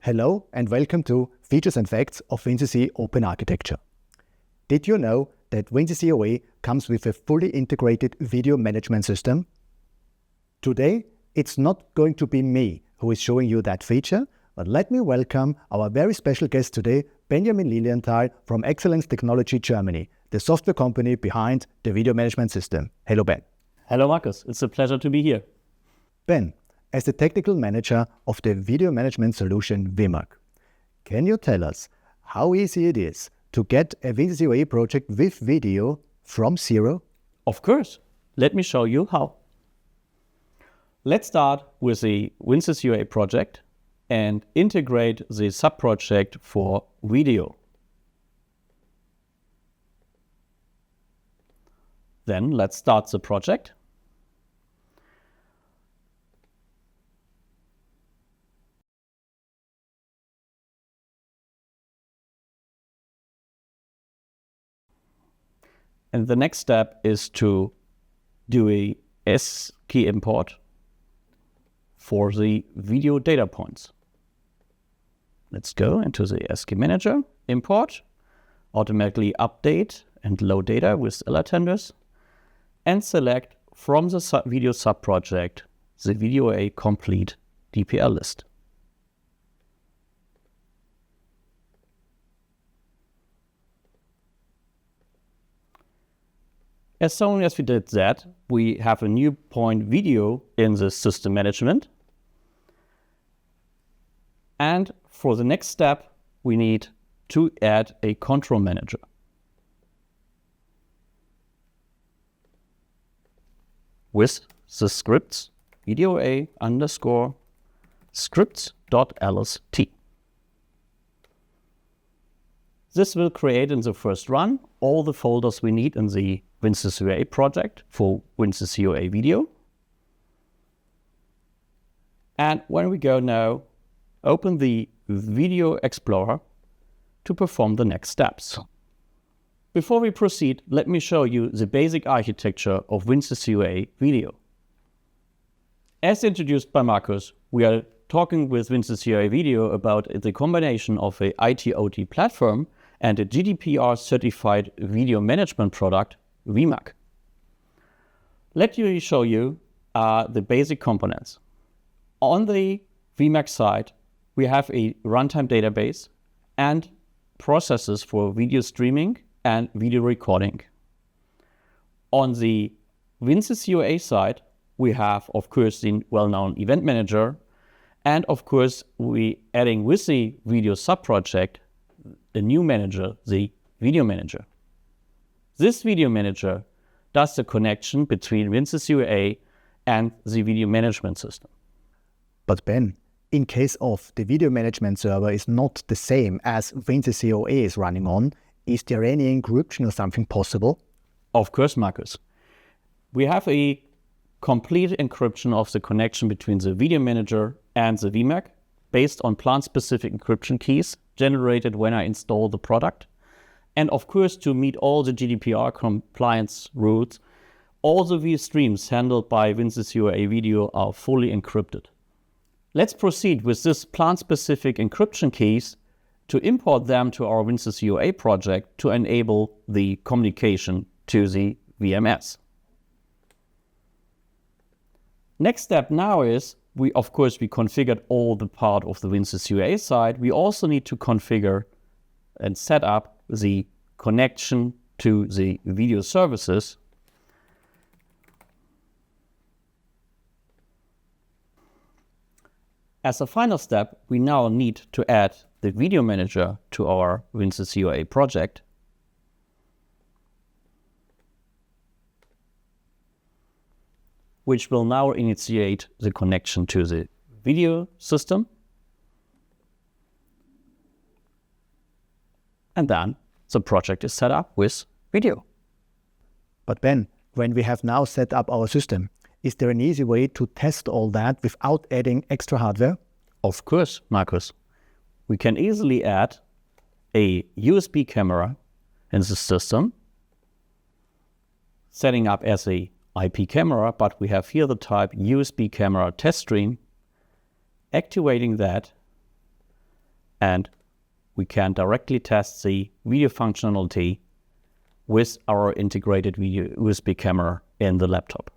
Hello and welcome to Features and Facts of WinCC Open Architecture. Did you know that WinCC OA comes with a fully integrated video management system? Today, it's not going to be me who is showing you that feature, but let me welcome our very special guest today, Benjamin Lilienthal from Accellence Technologies Germany, the software company behind the video management system. Hello, Ben. Hello, Markus. It's a pleasure to be here. Ben, as the technical manager of the video management solution WinMac, can you tell us how easy it is to get a WinCC OA project with video from zero? Of course. Let me show you how. Let's start with the WinCC OA project and integrate the sub-project for video. Then let's start the project. And the next step is to do a SKey import for the video data points. Let's go into the SKey manager, import, automatically update and load data with LR and select from the video subproject the video OA complete DPL list. As soon as we did that, we have a new point video in the system management. And for the next step, we need to add a control manager. With the scripts video OA _ scripts.lst. This will create in the first run all the folders we need in the WinCC OA project for WinCC OA video. And when we go now, open the Video Explorer to perform the next steps. Before we proceed, let me show you the basic architecture of WinCC OA video. As introduced by Markus, we are talking with WinCC OA video about the combination of a IT/OT platform and a GDPR-certified video management product, WinMac. Let me show you the basic components. On the WinMac side, we have a runtime database and processes for video streaming and video recording. On the WinCC OA side, we have, of course, the well-known event manager, and of course, we adding with the video subproject a new manager, the video manager. This video manager does the connection between WinCC OA and the video management system. But Ben, in case of the video management server is not the same as WinCC OA is running on, is there any encryption or something possible? Of course, Markus. We have a complete encryption of the connection between the video manager and the WinMac based on plant-specific encryption keys generated when I install the product. And of course, to meet all the GDPR compliance rules, all the video streams handled by WinCC OA video are fully encrypted. Let's proceed with this plant-specific encryption keys to import them to our WinCC OA project to enable the communication to the VMS. Next step now is, we configured all the part of the WinCC OA side. We also need to configure and set up the connection to the video services. As a final step, we now need to add the video manager to our WinCC OA project. Which will now initiate the connection to the video system. And then the project is set up with video. But Ben, when we have now set up our system, is there an easy way to test all that without adding extra hardware? Of course, Markus. We can easily add a USB camera in the system, setting up as a IP camera, but we have here the type USB camera test stream, activating that, and we can directly test the video functionality with our integrated video USB camera in the laptop.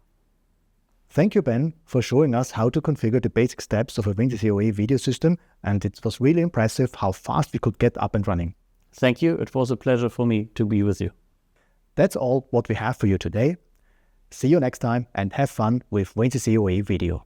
Thank you, Ben, for showing us how to configure the basic steps of a WinCC OA video system, and it was really impressive how fast we could get up and running. Thank you. It was a pleasure for me to be with you. That's all what we have for you today. See you next time and have fun with WinCC OA video.